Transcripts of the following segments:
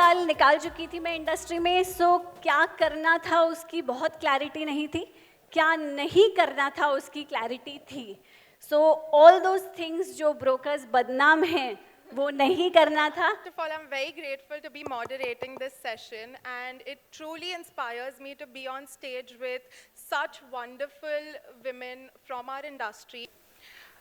साल निकाल चुकी थी मैं इंडस्ट्री में, सो क्या करना था उसकी बहुत क्लैरिटी नहीं थी, क्या नहीं करना था उसकी क्लैरिटी थी. सो ऑल दोज थिंग्स जो ब्रोकर्स बदनाम हैं वो नहीं करना था. First of all, I'm very grateful to be moderating this session, and it truly inspires me to be on stage with such wonderful women from our industry.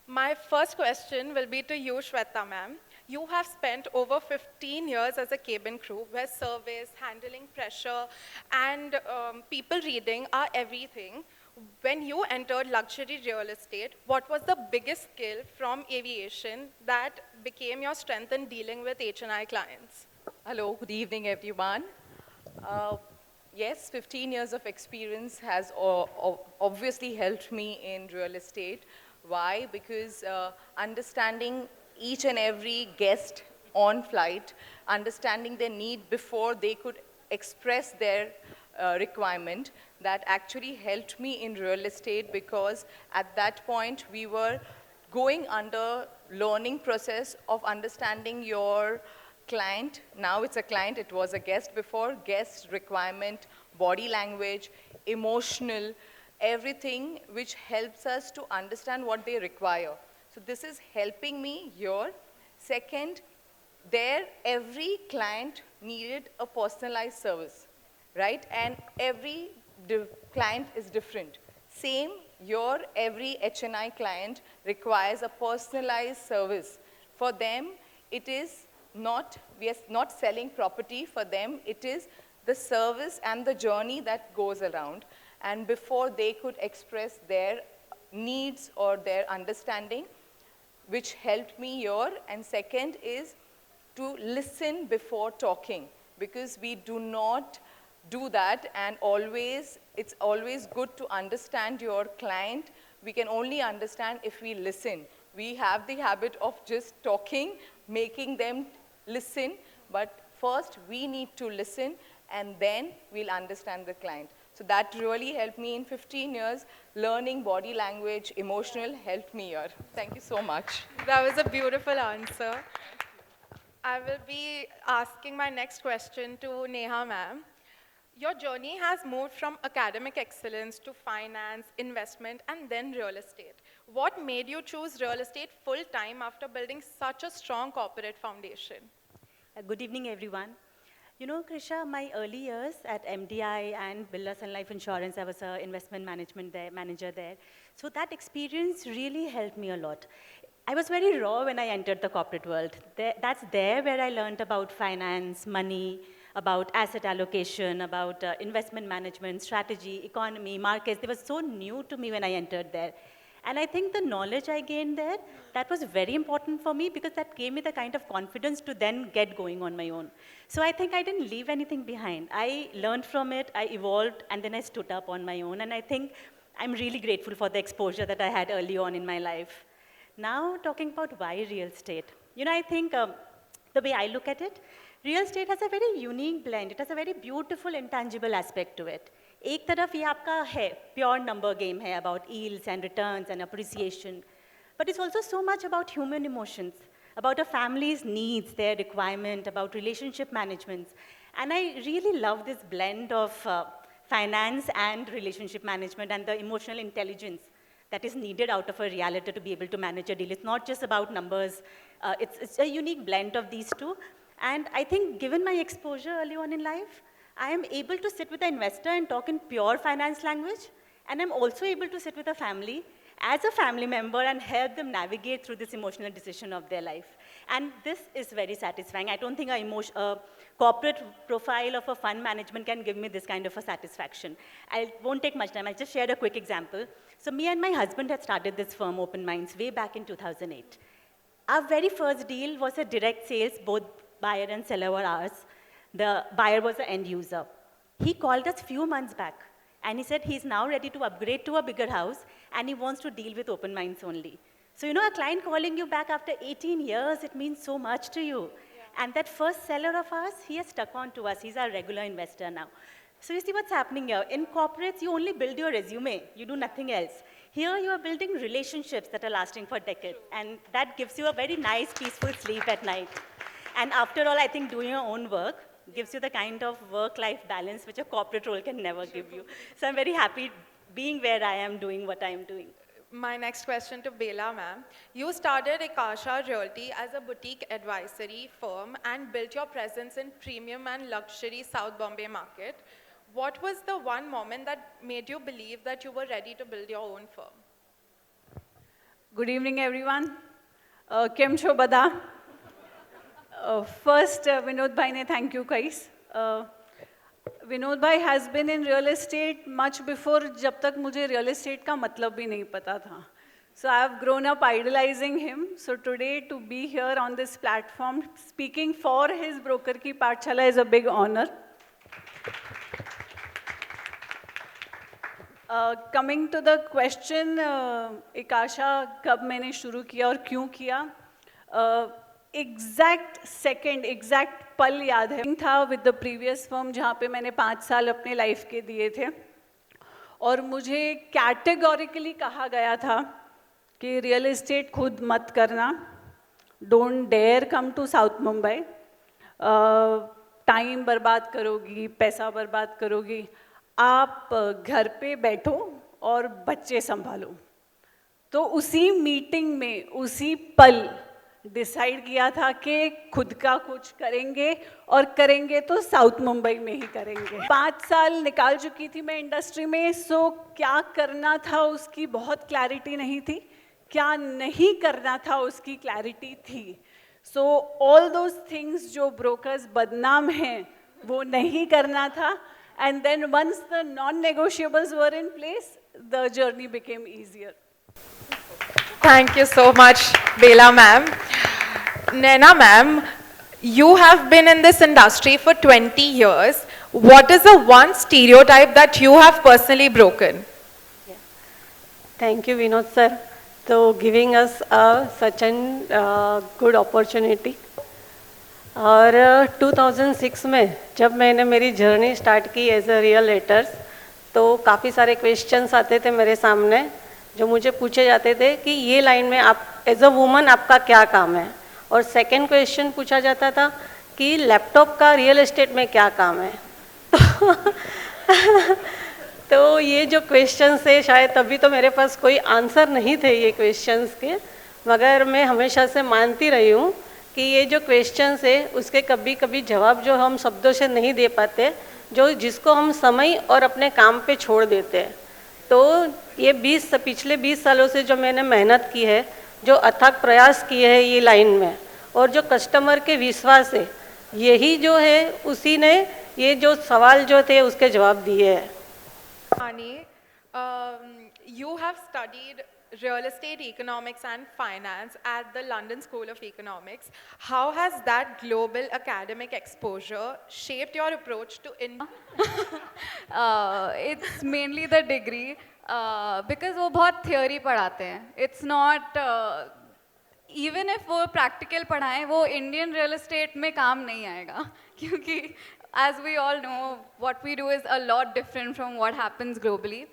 My first question will be to you, Shweta ma'am. You have spent over 15 years as a cabin crew where service, handling pressure, and people reading are everything. When you entered luxury real estate, what was the biggest skill from aviation that became your strength in dealing with H&I clients? Hello, good evening, everyone. Uh, yes, 15 years of experience has obviously helped me in real estate. Why? Because understanding each and every guest on flight, understanding their need before they could express their requirement, that actually helped me in real estate, because at that point we were going under learning process of understanding your client. Now it's a client, it was a guest before. Guest requirement, body language, emotional, everything which helps us to understand what they require. So this is helping me here. Second, there every client needed a personalized service, right? And every client is different. Same, your every HNI client requires a personalized service. For them, it is not, we are not selling property for them, it is the service and the journey that goes around. And before they could express their needs or their understanding, which helped me here. And second is to listen before talking, because we do not do that, and always, it's always good to understand your client. We can only understand if we listen. We have the habit of just talking, making them listen, but first we need to listen, and then we'll understand the client. So that really helped me in 15 years. Learning body language, emotional, helped me here. Thank you so much. That was a beautiful answer. I will be asking my next question to Neha ma'am. Your journey has moved from academic excellence to finance, investment, and then real estate. What made you choose real estate full time after building such a strong corporate foundation? Good evening, everyone. You know, Krisha, my early years at MDI and Birla Sun Life Insurance, I was an investment management manager there. So that experience really helped me a lot. I was very raw when I entered the corporate world. That's there where I learned about finance, money, about asset allocation, about investment management, strategy, economy, markets. They were so new to me when I entered there. And I think the knowledge I gained there, that was very important for me, because that gave me the kind of confidence to then get going on my own. So I think I didn't leave anything behind. I learned from it, I evolved, and then I stood up on my own. And I think I'm really grateful for the exposure that I had early on in my life. Now, talking about why real estate. You know, I think the way I look at it, real estate has a very unique blend. It has a very beautiful, intangible aspect to it. एक तरफ ये आपका है pure number game है about yields and returns and appreciation, but it's also so much about human emotions, about a family's needs, their requirement, about relationship management. And I really love this blend of finance and relationship management and the emotional intelligence that is needed out of a realtor to be able to manage a deal. It's not just about numbers. It's a unique blend of these two. And I think given my exposure early on in life, I am able to sit with an investor and talk in pure finance language, and I'm also able to sit with a family as a family member and help them navigate through this emotional decision of their life. And this is very satisfying. I don't think a corporate profile of a fund management can give me this kind of a satisfaction. I won't take much time. I'll just share a quick example. So me and my husband had started this firm, Open Minds, way back in 2008. Our very first deal was a direct sales, both buyer and seller were ours. The buyer was an end user. He called us few months back, and he said he's now ready to upgrade to a bigger house, and he wants to deal with Open Minds only. So, you know, a client calling you back after 18 years, it means so much to you. Yeah. And that first seller of ours, he has stuck on to us. He's our regular investor now. So you see what's happening here. In corporates, you only build your resume. You do nothing else. Here, you are building relationships that are lasting for decades, and that gives you a very nice, peaceful sleep at night. And after all, I think doing your own work, gives you the kind of work-life balance which a corporate role can never give you. So I'm very happy being where I am, doing what I am doing. My next question to Bela ma'am. You started Ekasha Realty as a boutique advisory firm and built your presence in premium and luxury South Bombay market. What was the one moment that made you believe that you were ready to build your own firm? Good evening, everyone. Kem cho bada? First, Vinod Bhai ne thank you guys. Vinod Bhai has been in real estate much before जब तक मुझे real estate का मतलब भी नहीं पता था. So I have grown up idolizing him. So today to be here on this platform speaking for his broker ki Pathshala is a big honor. Coming to the question, Ekasha कब मैंने शुरू किया और क्यों किया? Exact second, exact पल याद है था with the previous firm जहाँ पे मैंने 5 साल अपने लाइफ के दिए थे और मुझे कैटेगोरिकली कहा गया था कि रियल एस्टेट खुद मत करना, don't dare come to south Mumbai, time बर्बाद करोगी, पैसा बर्बाद करोगी, आप घर पे बैठो और बच्चे संभालो. तो उसी मीटिंग में उसी पल डिसाइड किया था कि खुद का कुछ करेंगे और करेंगे तो साउथ मुंबई में ही करेंगे. 5 साल निकाल चुकी थी मैं इंडस्ट्री में, सो क्या करना था उसकी बहुत क्लैरिटी नहीं थी, क्या नहीं करना था उसकी क्लैरिटी थी. सो ऑल दोज थिंग्स जो ब्रोकर्स बदनाम हैं वो नहीं करना था. And then once the non negotiables were in place the journey became easier. Thank you so much, Bela ma'am. Naina ma'am, you have been in this industry for 20 years. What is the one stereotype that you have personally broken? Thank you, Vinod sir, for giving us such a good opportunity. और 2006 में जब मैंने मेरी journey start की as a real estate, तो काफ़ी सारे questions आते थे मेरे सामने जो मुझे पूछे जाते थे कि ये लाइन में आप एज अ वुमन आपका क्या काम है. और सेकंड क्वेश्चन पूछा जाता था कि लैपटॉप का रियल एस्टेट में क्या काम है. तो ये जो क्वेश्चंस है शायद तभी तो मेरे पास कोई आंसर नहीं थे ये क्वेश्चंस के, मगर मैं हमेशा से मानती रही हूँ कि ये जो क्वेश्चंस है उसके कभी कभी जवाब जो हम शब्दों से नहीं दे पाते, जो जिसको हम समय और अपने काम पे छोड़ देते हैं. तो ये पिछले 20 सालों से जो मैंने मेहनत की है, जो अथक प्रयास किए हैं ये लाइन में, और जो कस्टमर के विश्वास है, यही जो है उसी ने ये जो सवाल जो थे उसके जवाब दिए हैं. Ani, you have studied real estate economics and finance at the London School of Economics. How has that global academic exposure shaped your approach to It's mainly the degree because वो बहुत theory पढ़ाते हैं. It's not even if वो practical पढ़ाएं, वो Indian real estate में काम नहीं आएगा क्योंकि as we all know, what we do is a lot different from what happens globally.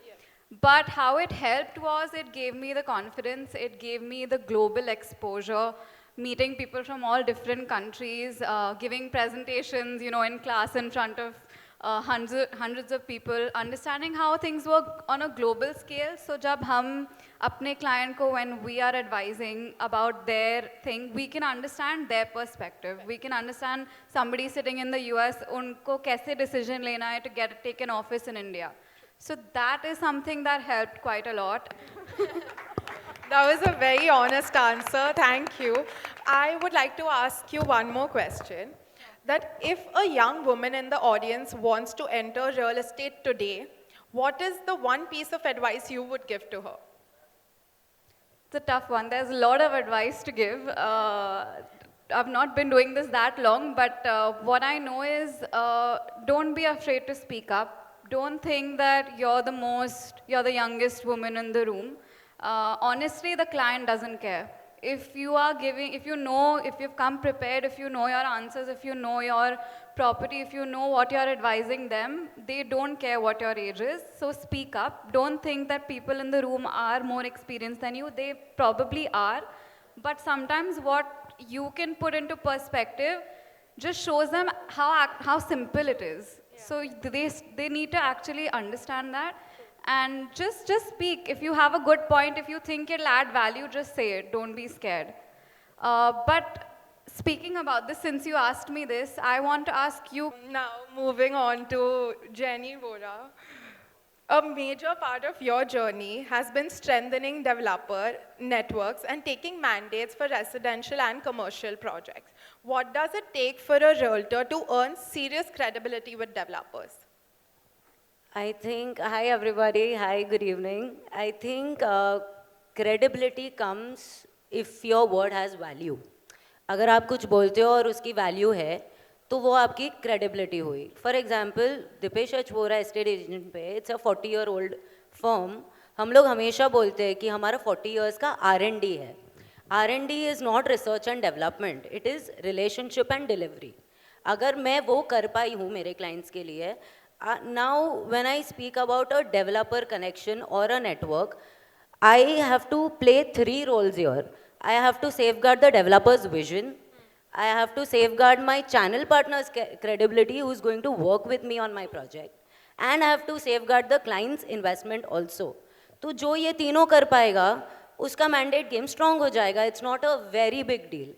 But how it helped was it gave me the confidence, it gave me the global exposure, meeting people from all different countries, giving presentations, you know, in class in front of hundreds of people, understanding how things work on a global scale. So jab hum apne client ko, when we are advising about their thing, we can understand their perspective. We can understand somebody sitting in the US, unko kaise decision lena hai to take an office in India. So that is something that helped quite a lot. That was a very honest answer. Thank you. I would like to ask you one more question. That if a young woman in the audience wants to enter real estate today, what is the one piece of advice you would give to her? It's a tough one. There's a lot of advice to give. I've not been doing this that long, but what I know is don't be afraid to speak up. Don't think that you're the youngest woman in the room. Honestly, the client doesn't care. If you are giving, if you've come prepared, if you know your answers, if you know your property, if you know what you're advising them, they don't care what your age is. So speak up. Don't think that people in the room are more experienced than you. They probably are. But sometimes what you can put into perspective just shows them how simple it is. So they need to actually understand that, and just speak. If you have a good point, if you think it'll add value, just say it. Don't be scared. But speaking about this, since you asked me this, I want to ask you. Now, moving on to Jenny Vora. A major part of your journey has been strengthening developer networks and taking mandates for residential and commercial projects. What does it take for a realtor to earn serious credibility with developers? I think, hi everybody, hi, good evening. I think credibility comes if your word has value. अगर आप कुछ बोलते हो और उसकी value है तो वो आपकी क्रेडिबिलिटी हुई. For example Dipesh H Vora estate agent पे, इट्स अ 40-year-old फर्म. हम लोग हमेशा बोलते हैं कि हमारा 40 years का R&D है. R&D is not research and development, it is relationship and delivery. अगर मैं वो कर पाई हूँ मेरे क्लाइंट्स के लिए, now when I speak about a developer connection और a network, I have to play 3 roles here. I have to safeguard the developer's vision. I have to safeguard my channel partner's credibility who's going to work with me on my project. And I have to safeguard the client's investment also. तो जो ये तीनों कर पाएगा, उसका mandate game strong हो जाएगा. It's not a very big deal.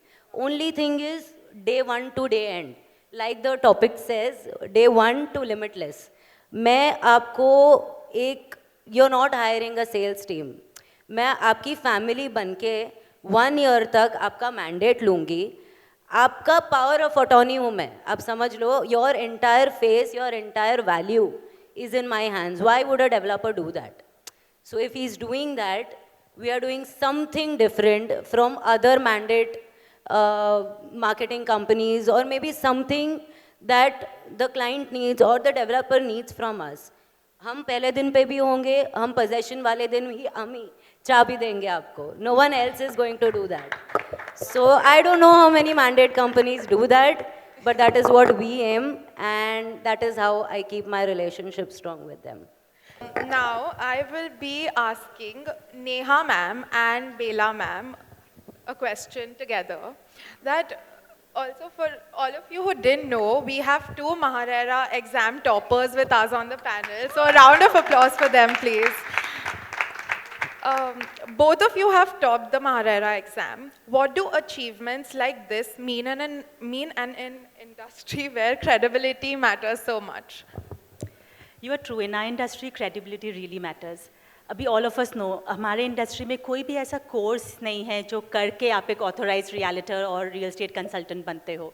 Only thing is day 1 to day end. Like the topic says, day 1 to limitless. मैं आपको एक, you're not hiring a sales team. मैं आपकी फैमिली बनके 1 year तक आपका मैंडेट लूँगी. आपका पावर ऑफ अटॉर्नी हूँ मैं. आप समझ लो, your entire face, your entire value is in my hands. Why would a developer do that? So if he is doing that, we are doing something different from other mandate marketing companies, or maybe something that the client needs or the developer needs from us. हम पहले दिन पे भी होंगे, हम possession वाले दिन भी हम ही चाबी देंगे आपको. No one else is going to do that. So I don't know how many mandate companies do that, but that is what we aim, and that is how I keep my relationship strong with them. Now, I will be asking Neha ma'am and Bela ma'am a question together. That also, for all of you who didn't know, we have 2 Maharera exam toppers with us on the panel. So a round of applause for them, please. Both of you have topped the Maharera exam. What do achievements like this mean in an industry where credibility matters so much? You are true. In our industry, credibility really matters. अभी all of us know, हमारे industry में कोई भी ऐसा course नहीं है जो करके आप एक ऑथोराइज्ड रियलिटर और रियल एस्टेट कंसल्टेंट बनते हो.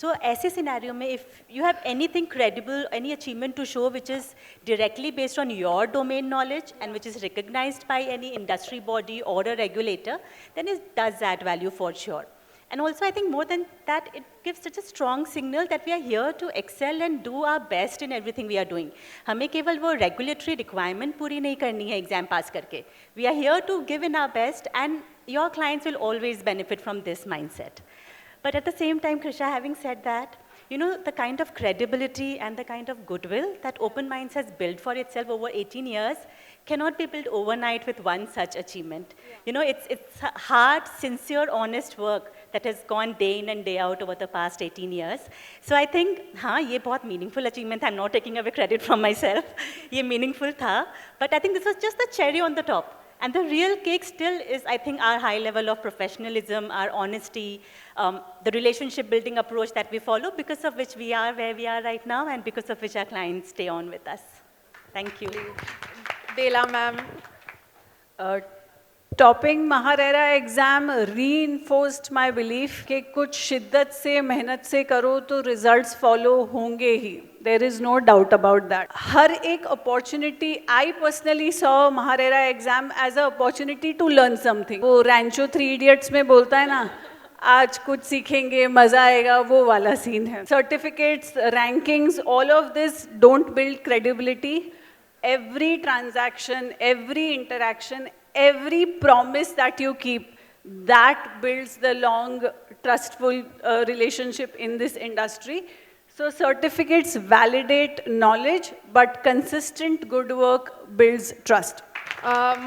सो ऐसे सिनेरियो में if you have anything credible, any achievement to show which is directly based on your domain knowledge and which is recognized by any industry body or a regulator, then it does add value for sure. And also, I think more than that, it gives such a strong signal that we are here to excel and do our best in everything we are doing. हमें केवल वो regulatory requirement पूरी नहीं करनी है exam pass करके. We are here to give in our best, and your clients will always benefit from this mindset. But at the same time, Krisha, having said that, you know, the kind of credibility and the kind of goodwill that Open Minds has built for itself over 18 years cannot be built overnight with one such achievement. Yeah. You know, it's hard, sincere, honest work that has gone day in and day out over the past 18 years. So I think, हाँ, ये बहुत meaningful achievement. I'm not taking away credit from myself. ये meaningful था, but I think this was just the cherry on the top. And the real cake still is, I think, our high level of professionalism, our honesty, the relationship building approach that we follow, because of which we are where we are right now, and because of which our clients stay on with us. Thank you. Bela ma'am. Topping MahaRERA exam reinforced my belief कि कुछ शिद्दत से मेहनत से करो तो results follow होंगे ही. There is no doubt about that. हर एक opportunity, I personally saw MahaRERA exam as a opportunity to learn something. वो रैंचो 3 Idiots में बोलता है ना, आज कुछ सीखेंगे, मज़ा आएगा, वो वाला सीन है. Certificates, rankings, all of this don't build credibility. Every transaction, every interaction, every promise that you keep, that builds the long, trustful relationship in this industry. So certificates validate knowledge, but consistent good work builds trust.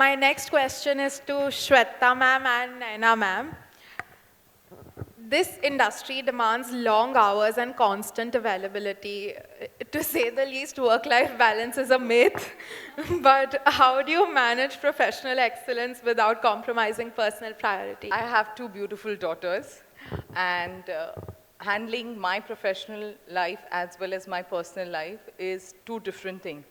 My next question is to Shweta ma'am and Naina ma'am. this industry demands long hours and constant availability. To say the least, work-life balance is a myth. But how do you manage professional excellence without compromising personal priority? I have two beautiful daughters, and handling my professional life as well as my personal life is two different things.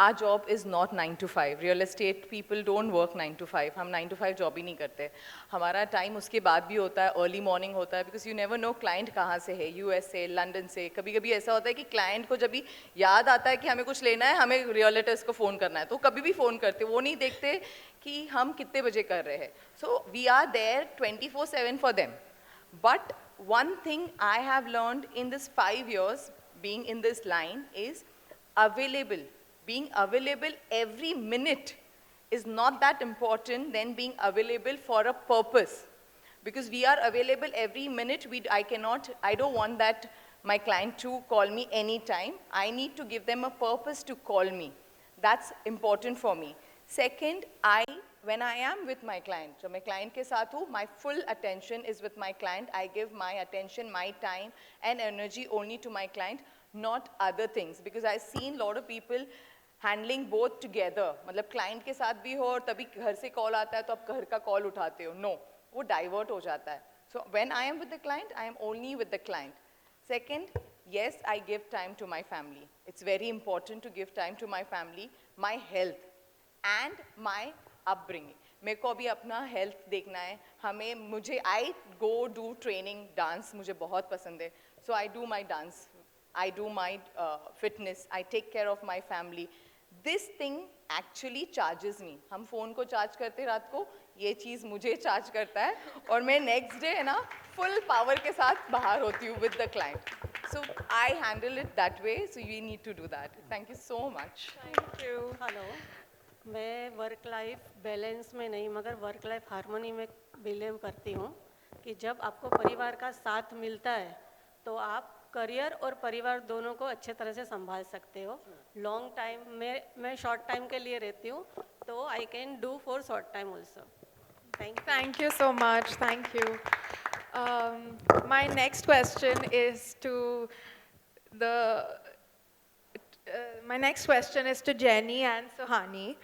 Our job is not 9 to 5. Real estate people don't work 9 to 5. हम 9 to 5 job ही नहीं करते. हमारा time उसके बाद भी होता है, early morning होता है, because you never know client कहाँ से है, यूएस से, लंदन से. कभी कभी ऐसा होता है कि क्लाइंट को जब भी याद आता है कि हमें कुछ लेना है, हमें रियलिटर्स को फ़ोन करना है, तो कभी भी फ़ोन करते, वो नहीं देखते कि हम कितने बजे कर रहे हैं. So we are there 24/7 for them. But one thing I have learned in this 5 years being in this line is available. Being available every minute is not that important than being available for a purpose. Because we are available every minute, I don't want that my client to call me anytime. I need to give them a purpose to call me. That's important for me. Second, when I am with my client, जब मैं client के साथ हूँ, my full attention is with my client. I give my attention, my time and energy only to my client, not other things. Because I've seen a lot of people handling both together. मतलब client के साथ भी हो और तभी घर से call आता है तो आप घर का call उठाते हो. No, वो divert हो जाता है. So when I am with the client, I am only with the client. Second, yes, I give time to my family. It's very important to give time to my family, my health and my upbringing. मेरे को अभी अपना health देखना है. I go do training, dance मुझे बहुत पसंद है. So I do my dance, I do my fitness, I take care of my family. This thing actually charges me. हम phone को charge करते रात को, ये चीज़ मुझे charge करता है और मैं next day है ना full power के साथ बाहर होती हूँ with the client. So I handle it that way. So you need to do that. Thank you so much. Thank you. Hello, मैं वर्क लाइफ बैलेंस में नहीं मगर वर्क लाइफ हार्मोनी में बिलीव करती हूँ कि जब आपको परिवार का साथ मिलता है तो आप करियर और परिवार दोनों को अच्छे तरह से संभाल सकते हो. लॉन्ग टाइम में मैं शॉर्ट टाइम के लिए रहती हूँ तो I can do for short time also. Thank you so much. Thank you. My next question is to Jenny and Suhani.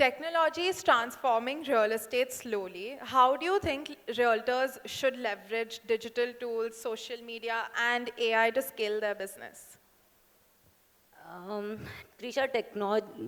Technology is transforming real estate slowly. How do you think realtors should leverage digital tools, social media, and AI to scale their business? Trisha,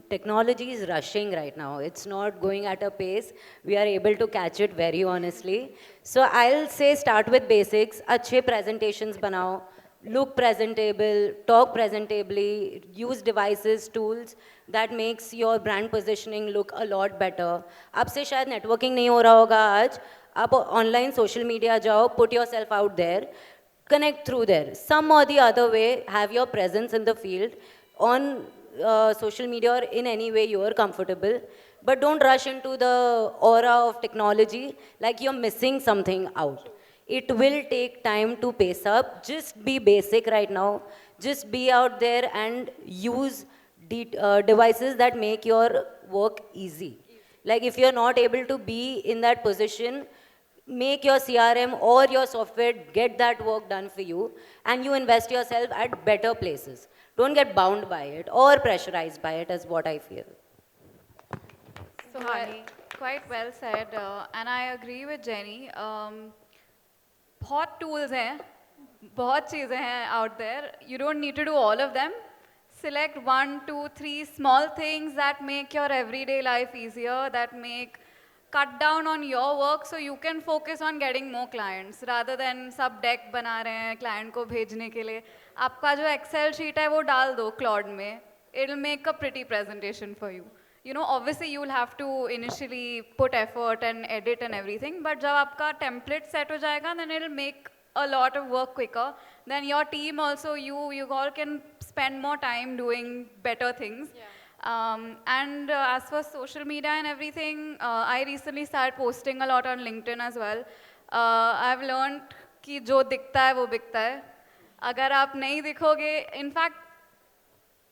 technology is rushing right now. It's not going at a pace. We are able to catch it very honestly. So I'll say start with basics. अच्छे presentations बनाओ. Look presentable, talk presentably, use devices, tools that makes your brand positioning look a lot better. आपसे शायद networking नहीं हो रहा होगा आज. आप online social media जाओ, put yourself out there, connect through there. Some or the other way, have your presence in the field on social media or in any way you are comfortable. But don't rush into the aura of technology like you're missing something out. It will take time to pace up. Just be basic right now. Just be out there and use devices that make your work easy. Like if you're not able to be in that position, make your CRM or your software get that work done for you and you invest yourself at better places. Don't get bound by it or pressurized by it is what I feel. Suhani, quite well said, and I agree with Jenny. बहुत tools हैं, बहुत चीज़ें हैं out there. You don't need to do all of them. Select 1, 2, 3 small things that make your everyday life easier, that cut down on your work so you can focus on getting more clients rather than सब deck बना रहे हैं client को भेजने के लिए. आपका जो Excel sheet है वो डाल दो Claude में. It'll make a pretty presentation for you. You know, obviously you'll have to initially put effort and edit and everything, but जब आपका template set हो जाएगा, then it'll make a lot of work quicker. Then your team also, you all can spend more time doing better things. Yeah. And as for social media and everything, I recently started posting a lot on LinkedIn as well. I've learned कि जो दिखता है वो बिकता है. अगर आप नहीं दिखोगे, in fact,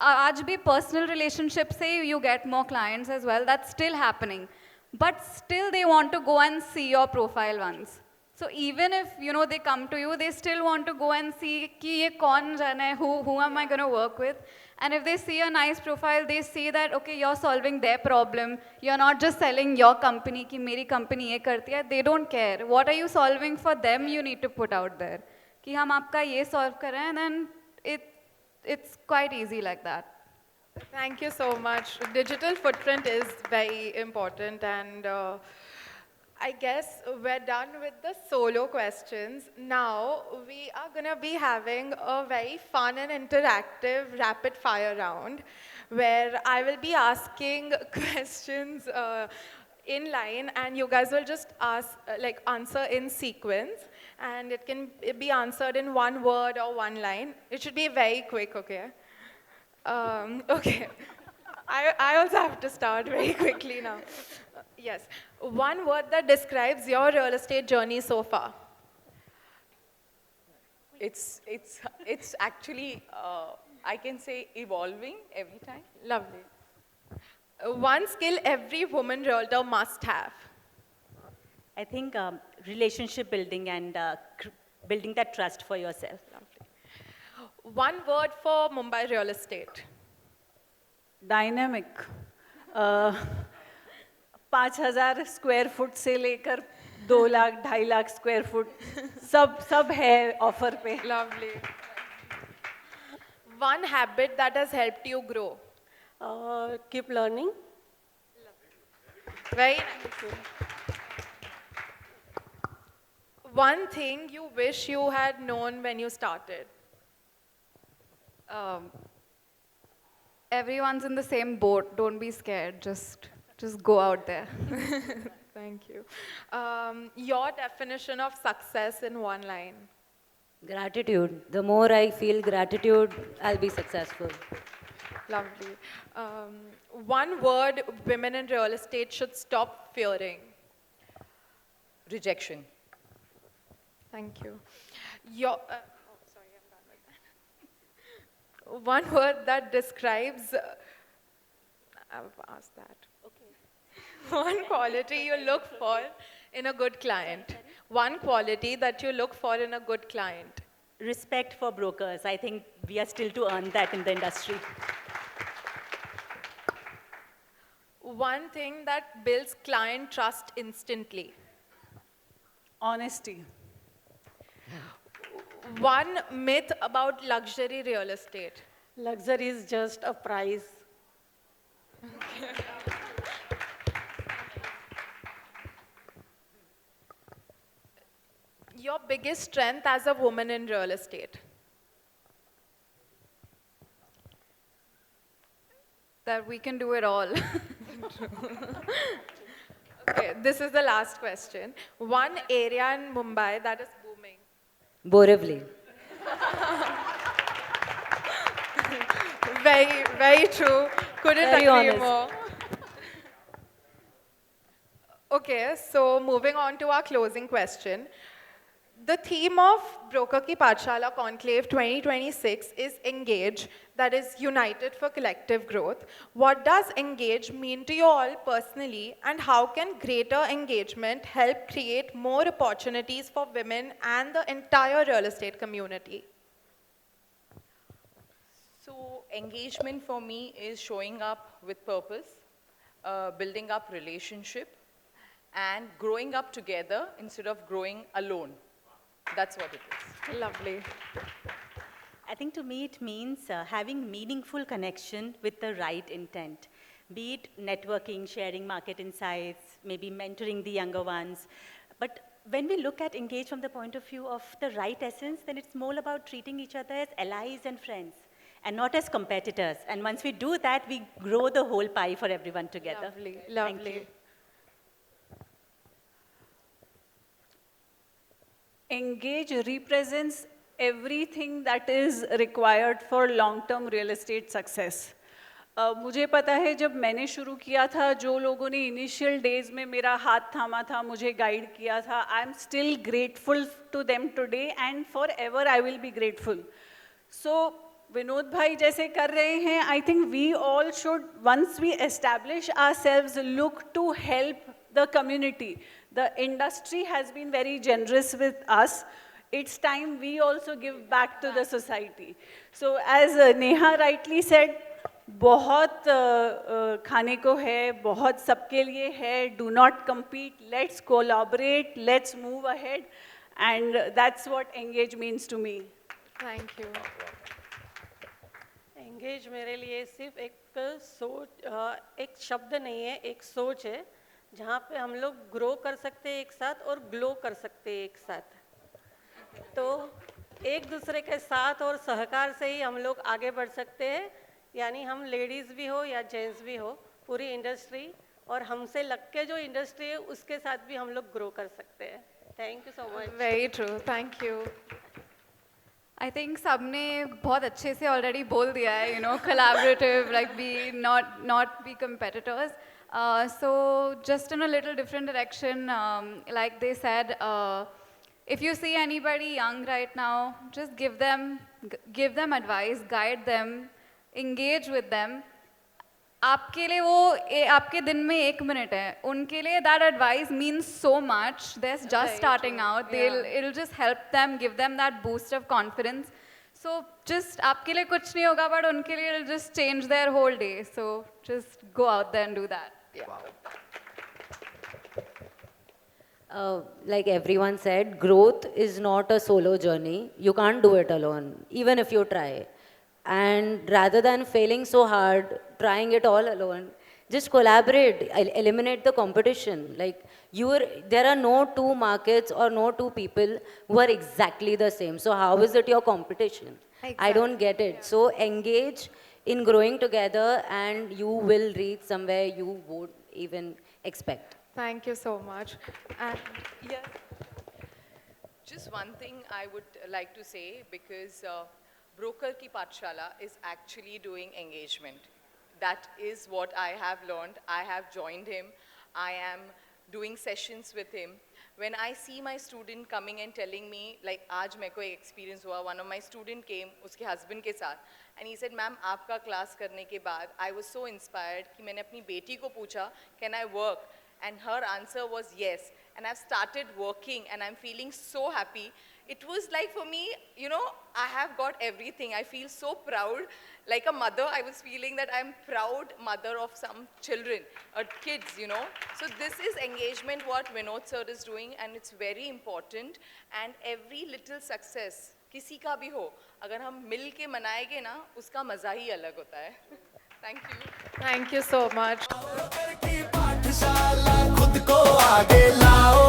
आज भी personal relationship से you get more clients as well. That's still happening. But still they want to go and see your profile once. So even if, you know, they come to you, they still want to go and see कि ये कौन जन है, who am I going to work with? And if they see a nice profile, they see that, okay, you're solving their problem. You're not just selling your company कि मेरी company ये करती है. They don't care. What are you solving for them? You need to put out there कि हम आपका ये solve कर रहे हैं, and then it's quite easy like that. Thank you so much. Digital footprint is very important, and I guess we're done with the solo questions. Now we are going to be having a very fun and interactive rapid fire round where I will be asking questions in line, and you guys will just answer in sequence, and it can be answered in one word or one line. It should be very quick, okay? Okay. I also have to start very quickly now. Yes. One word that describes your real estate journey so far. It's actually, I can say, evolving every time. Lovely. One skill every woman realtor must have. I think relationship building and building that trust for yourself. Lovely. One word for Mumbai real estate. Dynamic 5,000 square foot से लेकर 2 lakh 2.5 lakh square foot सब है offer पे. Lovely. One habit that has helped you grow. Keep learning. Very nice. One thing you wish you had known when you started. Everyone's in the same boat. Don't be scared. Just go out there. Thank you. Your definition of success in one line. Gratitude. The more I feel gratitude, I'll be successful. Lovely. One word women in real estate should stop fearing. Rejection. Thank you. Sorry, I'm done with that. One word that describes, I've asked that. Okay. One quality you look for in a good client. One quality that you look for in a good client. Respect for brokers. I think we are still to earn that in the industry. One thing that builds client trust instantly. Honesty. One myth about luxury real estate. Luxury is just a price. Your biggest strength as a woman in real estate. That we can do it all. Okay, this is the last question. One area in Mumbai that is booming. Borivali. Very, very true. Couldn't Very agree honest. more. Okay, so moving on to our closing question. The theme of Broker Ki Pathshala Conclave 2026 is Engage, that is United for Collective Growth. What does Engage mean to you all personally, and how can greater engagement help create more opportunities for women and the entire real estate community? So engagement for me is showing up with purpose, building up relationship, and growing up together instead of growing alone. That's what it is. Lovely. I think to me it means having meaningful connection with the right intent. Be it networking, sharing market insights, maybe mentoring the younger ones. But when we look at Engage from the point of view of the right essence, then it's more about treating each other as allies and friends, and not as competitors. And once we do that, we grow the whole pie for everyone together. Lovely, Thank lovely. you. Engage represents everything that is required for long-term real estate success. मुझे पता है जब मैंने शुरू किया था, जो लोगों ने इनिशियल डेज में मेरा हाथ थामा था, मुझे गाइड किया था, I am still grateful to them today and forever I will be grateful. So Vinod bhai जैसे कर रहे हैं, I think we all should, once we establish ourselves, look to help the community. The industry has been very generous with us. It's time we also give back to the society. So as Neha rightly said, बहुत खाने को है, बहुत सबके लिए है. Do not compete. Let's collaborate. Let's move ahead. And that's what engage means to me. Thank you. Engage मेरे लिए सिर्फ एक सोच, एक शब्द नहीं है, एक सोच है जहाँ पे हम लोग ग्रो कर सकते हैं एक साथ और ग्लो कर सकते हैं एक साथ. तो एक दूसरे के साथ और सहकार से ही हम लोग आगे बढ़ सकते हैं. यानी हम लेडीज़ भी हो या जेंट्स भी हो, पूरी इंडस्ट्री और हमसे लग के जो इंडस्ट्री है उसके साथ भी हम लोग ग्रो कर सकते हैं. Thank you so much. Very true. Thank you. I think सबने बहुत अच्छे से ऑलरेडी बोल दिया है, you know, collaborative, like be not be competitors. So just in a little different direction, like they said, if you see anybody young right now, just give them advice, guide them, engage with them. आपके लिए वो आपके दिन में 1 minute है, उनके लिए that advice means so much. They're just starting out. It'll just help them, give them that boost of confidence. So just आपके लिए कुछ नहीं होगा, but उनके लिए it'll just change their whole day. So just go out there and do that. Like everyone said, growth is not a solo journey. You can't do it alone, even if you try. And rather than failing so hard, trying it all alone, just collaborate, eliminate the competition. Like there are no two markets or no two people who are exactly the same. So how is it your competition? Exactly. I don't get it. So engage in growing together and you will reach somewhere you won't even expect. Thank you so much. And Just one thing I would like to say, because Broker Ki Pathshala is actually doing engagement. That is what I have learned. I have joined him. I am doing sessions with him. When I see my student coming and telling me, like आज मेरे को एक experience हुआ, one of my student came उसके husband के साथ, and he said, ma'am आपका class करने के बाद I was so inspired कि मैंने अपनी बेटी को पूछा, can I work? And her answer was yes. And I've started working and I'm feeling so happy. It was like for me, you know, I have got everything. I feel so proud. Like a mother, I was feeling that I'm proud mother of some children, or kids, you know. So this is engagement what Vinod sir is doing, and it's very important. And every little success, किसी का भी हो, अगर हम मिल के मनाएंगे ना, उसका मजा ही अलग होता है. Thank you. thank you so much. पाठशाला खुद को आगे लाओ.